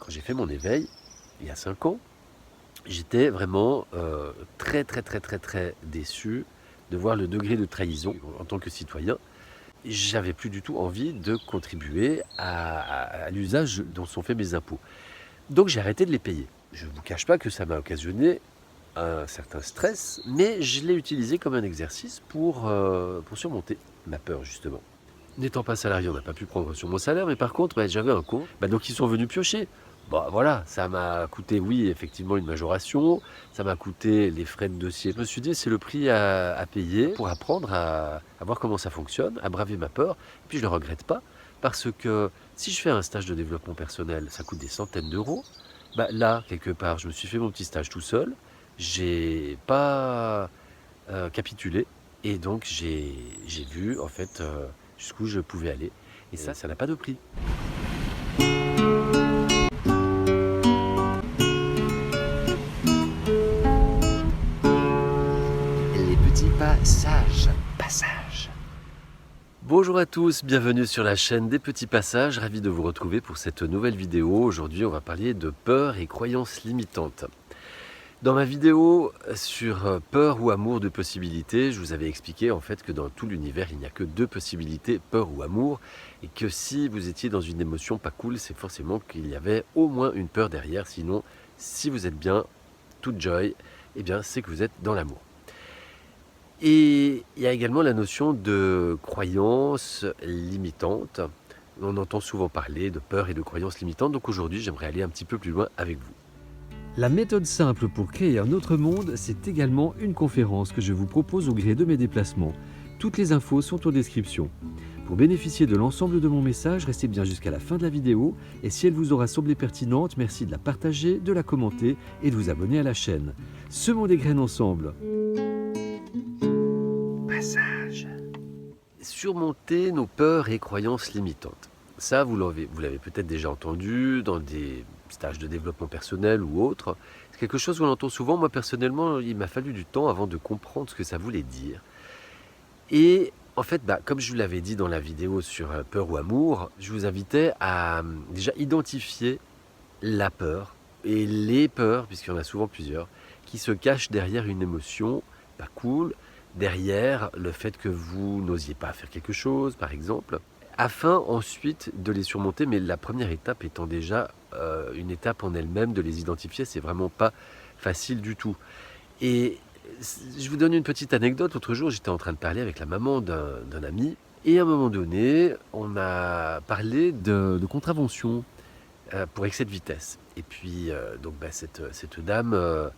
quand j'ai fait mon éveil, il y a 5 ans, j'étais vraiment très déçu de voir le degré de trahison en tant que citoyen. J'avais plus du tout envie de contribuer à l'usage dont sont faits mes impôts. Donc j'ai arrêté de les payer. Je ne vous cache pas que ça m'a occasionné un certain stress, mais je l'ai utilisé comme un exercice pour surmonter ma peur justement. N'étant pas salarié, on n'a pas pu prendre sur mon salaire, mais par contre, j'avais un compte. Donc ils sont venus piocher. Bon, voilà, ça m'a coûté, oui, effectivement, une majoration. Ça m'a coûté les frais de dossier. Je me suis dit, c'est le prix à payer pour apprendre à voir comment ça fonctionne, à braver ma peur. Et puis je ne le regrette pas, parce que si je fais un stage de développement personnel, ça coûte des centaines d'euros. Là, quelque part, je me suis fait mon petit stage tout seul. J'ai pas capitulé. Et donc, j'ai vu, en fait, jusqu'où je pouvais aller. Et ça n'a pas de prix. Les petits passages. Bonjour à tous, bienvenue sur la chaîne des petits passages. Ravi de vous retrouver pour cette nouvelle vidéo. Aujourd'hui, on va parler de peur et croyances limitantes. Dans ma vidéo sur peur ou amour de possibilités, je vous avais expliqué en fait que dans tout l'univers, il n'y a que 2 possibilités, peur ou amour, et que si vous étiez dans une émotion pas cool, c'est forcément qu'il y avait au moins une peur derrière, sinon si vous êtes bien, toute joy, eh bien c'est que vous êtes dans l'amour. Et il y a également la notion de croyances limitantes. On entend souvent parler de peur et de croyances limitantes, donc aujourd'hui j'aimerais aller un petit peu plus loin avec vous. La méthode simple pour créer un autre monde, c'est également une conférence que je vous propose au gré de mes déplacements. Toutes les infos sont en description. Pour bénéficier de l'ensemble de mon message, restez bien jusqu'à la fin de la vidéo et si elle vous aura semblé pertinente, merci de la partager, de la commenter et de vous abonner à la chaîne. Semons des graines ensemble. Passage. Surmonter nos peurs et croyances limitantes. Ça, vous l'avez peut-être déjà entendu dans des stages de développement personnel ou autre. C'est quelque chose qu'on entend souvent. Moi, personnellement, il m'a fallu du temps avant de comprendre ce que ça voulait dire. Et en fait, comme je vous l'avais dit dans la vidéo sur peur ou amour, je vous invitais à déjà identifier la peur et les peurs, puisqu'il y en a souvent plusieurs, qui se cachent derrière une émotion pas cool, derrière le fait que vous n'osiez pas faire quelque chose, par exemple, afin ensuite de les surmonter. Mais la première étape étant déjà une étape en elle-même, de les identifier, c'est vraiment pas facile du tout. Et je vous donne une petite anecdote. L'autre jour, j'étais en train de parler avec la maman d'un ami, et à un moment donné, on a parlé de contravention pour excès de vitesse. Et puis, cette dame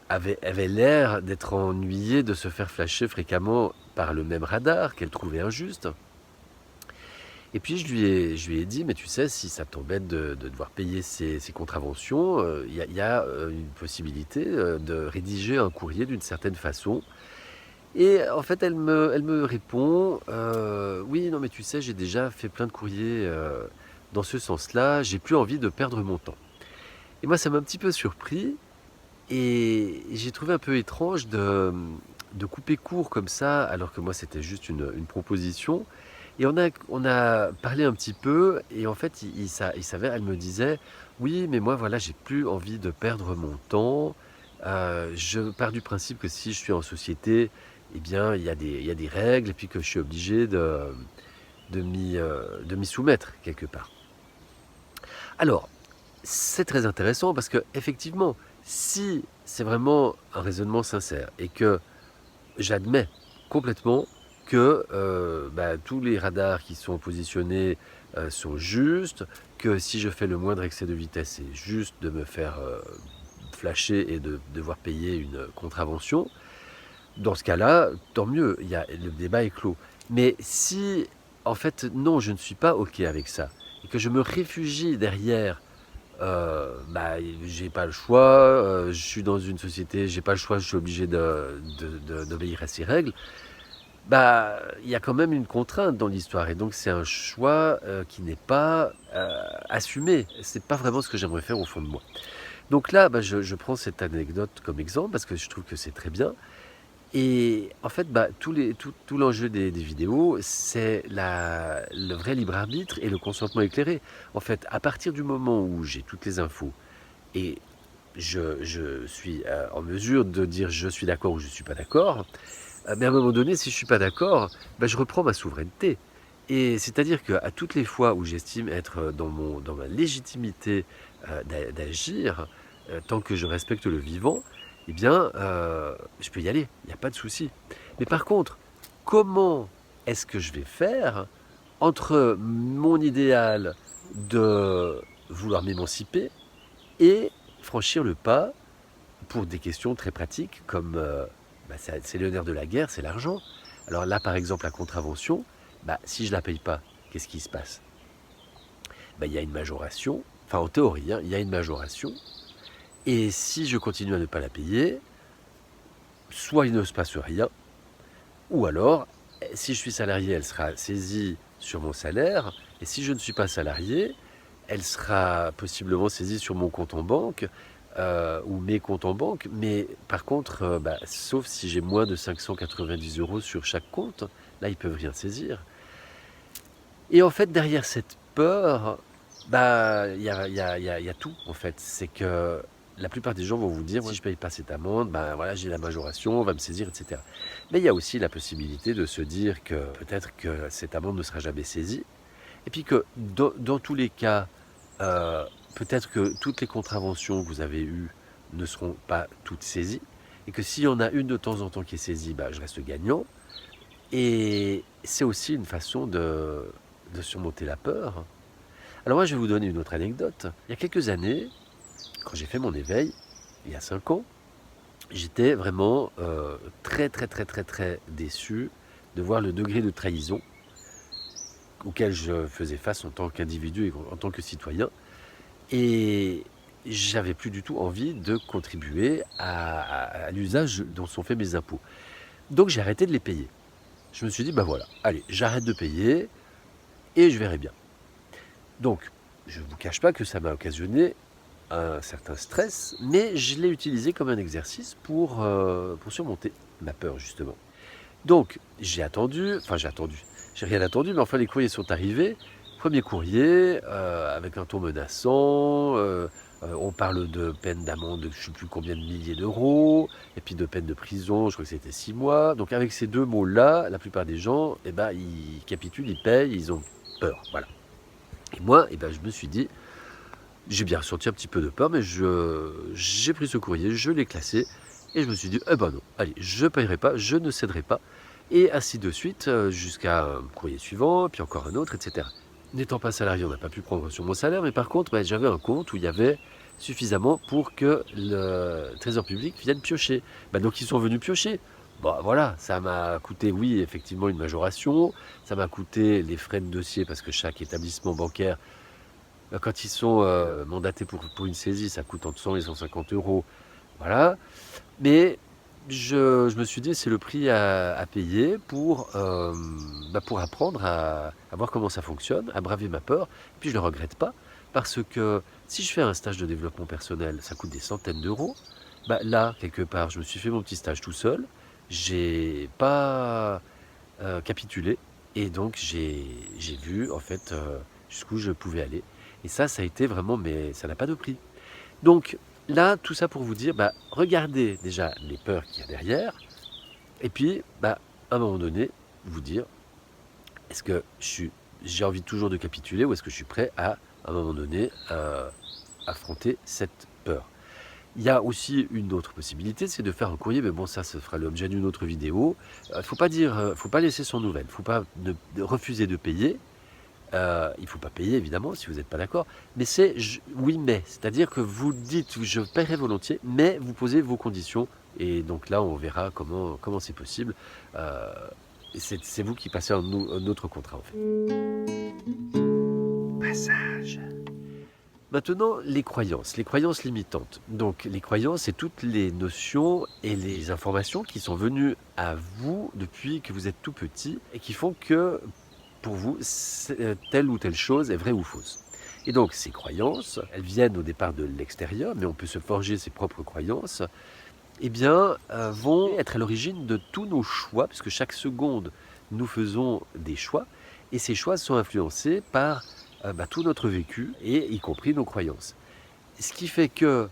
avait l'air d'être ennuyée de se faire flasher fréquemment par le même radar qu'elle trouvait injuste. Et puis je lui ai dit, mais tu sais, si ça t'embête de devoir payer ces contraventions, il y a une possibilité de rédiger un courrier d'une certaine façon. Et en fait, elle me répond, oui, non, mais tu sais, j'ai déjà fait plein de courriers dans ce sens-là, j'ai plus envie de perdre mon temps. Et moi, ça m'a un petit peu surpris. Et j'ai trouvé un peu étrange de couper court comme ça, alors que moi c'était juste une proposition. Et on a parlé un petit peu, et en fait il s'avère, elle me disait, oui mais moi voilà, j'ai plus envie de perdre mon temps. Je pars du principe que si je suis en société, eh bien il y a des règles, et puis que je suis obligé de m'y soumettre quelque part. Alors, c'est très intéressant parce que effectivement, si c'est vraiment un raisonnement sincère et que j'admets complètement que tous les radars qui sont positionnés sont justes, que si je fais le moindre excès de vitesse, c'est juste de me faire flasher et de devoir payer une contravention, dans ce cas-là, tant mieux, le débat est clos. Mais si, en fait, non, je ne suis pas OK avec ça, et que je me réfugie derrière j'ai pas le choix, je suis dans une société, j'ai pas le choix, je suis obligé d'obéir à ces règles. Il y a quand même une contrainte dans l'histoire, et donc c'est un choix qui n'est pas assumé. C'est pas vraiment ce que j'aimerais faire au fond de moi. Donc là, je prends cette anecdote comme exemple parce que je trouve que c'est très bien. Et en fait, tout l'enjeu des vidéos, c'est le vrai libre arbitre et le consentement éclairé. En fait, à partir du moment où j'ai toutes les infos et je suis en mesure de dire je suis d'accord ou je ne suis pas d'accord, mais à un moment donné, si je ne suis pas d'accord, je reprends ma souveraineté. Et c'est-à-dire qu'à toutes les fois où j'estime être dans ma légitimité d'agir, tant que je respecte le vivant, eh bien, je peux y aller, il n'y a pas de souci. Mais par contre, comment est-ce que je vais faire entre mon idéal de vouloir m'émanciper et franchir le pas pour des questions très pratiques comme c'est le nerf de la guerre, c'est l'argent. Alors là, par exemple, la contravention, si je ne la paye pas, qu'est-ce qui se passe? Il y a une majoration, enfin en théorie, hein, il y a une majoration. Et si je continue à ne pas la payer, soit il ne se passe rien, ou alors, si je suis salarié, elle sera saisie sur mon salaire, et si je ne suis pas salarié, elle sera possiblement saisie sur mon compte en banque, ou mes comptes en banque, mais par contre, sauf si j'ai moins de 590 € sur chaque compte, là, ils ne peuvent rien saisir. Et en fait, derrière cette peur, il y a tout, en fait. C'est que la plupart des gens vont vous dire, si je ne paye pas cette amende, voilà, j'ai la majoration, on va me saisir, etc. Mais il y a aussi la possibilité de se dire que peut-être que cette amende ne sera jamais saisie. Et puis que dans tous les cas, peut-être que toutes les contraventions que vous avez eues ne seront pas toutes saisies. Et que s'il y en a une de temps en temps qui est saisie, je reste gagnant. Et c'est aussi une façon de surmonter la peur. Alors moi, je vais vous donner une autre anecdote. Il y a quelques années, quand j'ai fait mon éveil, il y a 5 ans, j'étais vraiment très, très, très, très, très déçu de voir le degré de trahison auquel je faisais face en tant qu'individu et en tant que citoyen. Et j'avais plus du tout envie de contribuer à l'usage dont sont faits mes impôts. Donc j'ai arrêté de les payer. Je me suis dit, voilà, allez, j'arrête de payer et je verrai bien. Donc, je ne vous cache pas que ça m'a occasionné un certain stress, mais je l'ai utilisé comme un exercice pour surmonter ma peur, justement. Donc, j'ai rien attendu, mais enfin, les courriers sont arrivés. Premier courrier, avec un ton menaçant, on parle de peine d'amende de je ne sais plus combien de milliers d'euros, et puis de peine de prison, je crois que c'était 6 mois. Donc avec ces deux mots-là, la plupart des gens, ils capitulent, ils payent, ils ont peur, voilà. Et moi, je me suis dit, j'ai bien ressenti un petit peu de peur, mais j'ai pris ce courrier, je l'ai classé, et je me suis dit, non, allez, je ne payerai pas, je ne céderai pas, et ainsi de suite, jusqu'à un courrier suivant, puis encore un autre, etc. N'étant pas salarié, on n'a pas pu prendre sur mon salaire, mais par contre, j'avais un compte où il y avait suffisamment pour que le Trésor public vienne piocher. Donc ils sont venus piocher. Voilà, ça m'a coûté, oui, effectivement, une majoration. Ça m'a coûté les frais de dossier parce que chaque établissement bancaire, quand ils sont mandatés pour une saisie, ça coûte entre 100 et 150 €. Voilà. Mais je me suis dit, c'est le prix à payer pour apprendre à voir comment ça fonctionne, à braver ma peur. Et puis je ne le regrette pas, parce que si je fais un stage de développement personnel, ça coûte des centaines d'euros. Là, quelque part, je me suis fait mon petit stage tout seul. J'ai pas capitulé. Et donc, j'ai vu, en fait, jusqu'où je pouvais aller. Et ça a été vraiment, mais ça n'a pas de prix. Donc, là, tout ça pour vous dire, regardez déjà les peurs qu'il y a derrière, et puis, à un moment donné, vous dire, est-ce que j'ai envie toujours de capituler, ou est-ce que je suis prêt à un moment donné, affronter cette peur. Il y a aussi une autre possibilité, c'est de faire un courrier, mais ça fera l'objet d'une autre vidéo. Faut pas laisser sans nouvelles, faut pas refuser de payer. Il ne faut pas payer, évidemment, si vous n'êtes pas d'accord. Mais oui, mais. C'est-à-dire que vous dites, je paierai volontiers, mais vous posez vos conditions. Et donc là, on verra comment c'est possible. C'est vous qui passez un autre contrat, en fait. Passage. Maintenant, les croyances limitantes. Donc, les croyances, c'est toutes les notions et les informations qui sont venues à vous depuis que vous êtes tout petit et qui font que, pour vous, telle ou telle chose est vraie ou fausse. Et donc, ces croyances, elles viennent au départ de l'extérieur, mais on peut se forger ses propres croyances. eh bien, vont être à l'origine de tous nos choix, puisque chaque seconde, nous faisons des choix, et ces choix sont influencés par tout notre vécu, et y compris nos croyances. Ce qui fait que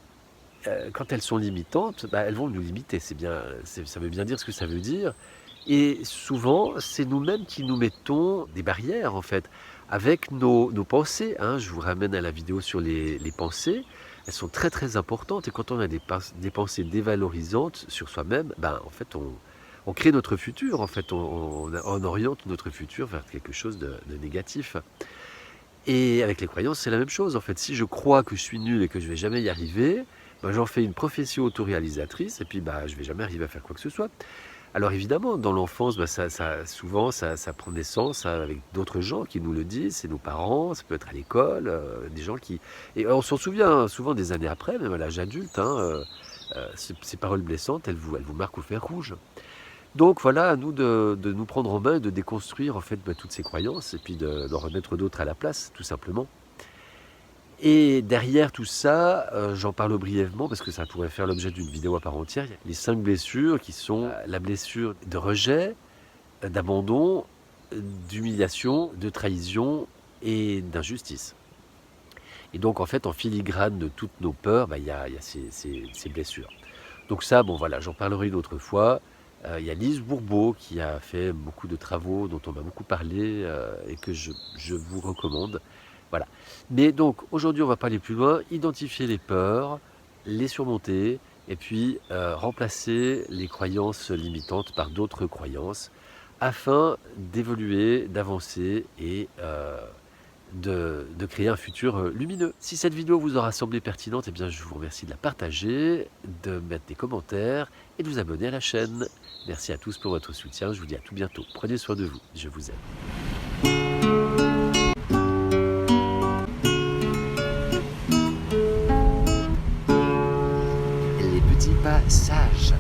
quand elles sont limitantes, elles vont nous limiter. Ça veut bien dire ce que ça veut dire. Et souvent, c'est nous-mêmes qui nous mettons des barrières, en fait, avec nos pensées, hein. Je vous ramène à la vidéo sur les pensées. Elles sont très très importantes. Et quand on a des pensées dévalorisantes sur soi-même, en fait, on crée notre futur. En fait, on oriente notre futur vers quelque chose de négatif. Et avec les croyances, c'est la même chose. En fait, si je crois que je suis nul et que je ne vais jamais y arriver, j'en fais une profession autoréalisatrice et puis je ne vais jamais arriver à faire quoi que ce soit. Alors évidemment, dans l'enfance, souvent, ça prend naissance avec d'autres gens qui nous le disent, c'est nos parents, ça peut être à l'école, des gens qui... Et on s'en souvient souvent des années après, même à l'âge adulte, hein, ces paroles blessantes, elles vous marquent au fer rouge. Donc voilà, à nous de nous prendre en main et de déconstruire en fait toutes ces croyances et puis d'en remettre d'autres à la place, tout simplement. Et derrière tout ça, j'en parle brièvement parce que ça pourrait faire l'objet d'une vidéo à part entière. Il y a les 5 blessures qui sont la blessure de rejet, d'abandon, d'humiliation, de trahison et d'injustice. Et donc en fait, en filigrane de toutes nos peurs, il y a ces blessures. Donc ça, voilà, j'en parlerai une autre fois. Il y a Lise Bourbeau qui a fait beaucoup de travaux dont on m'a beaucoup parlé et que je vous recommande. Voilà. Mais donc aujourd'hui, on ne va pas aller plus loin. Identifier les peurs, les surmonter et puis remplacer les croyances limitantes par d'autres croyances afin d'évoluer, d'avancer et de créer un futur lumineux. Si cette vidéo vous aura semblé pertinente, je vous remercie de la partager, de mettre des commentaires et de vous abonner à la chaîne. Merci à tous pour votre soutien. Je vous dis à tout bientôt. Prenez soin de vous. Je vous aime. Les petits passages.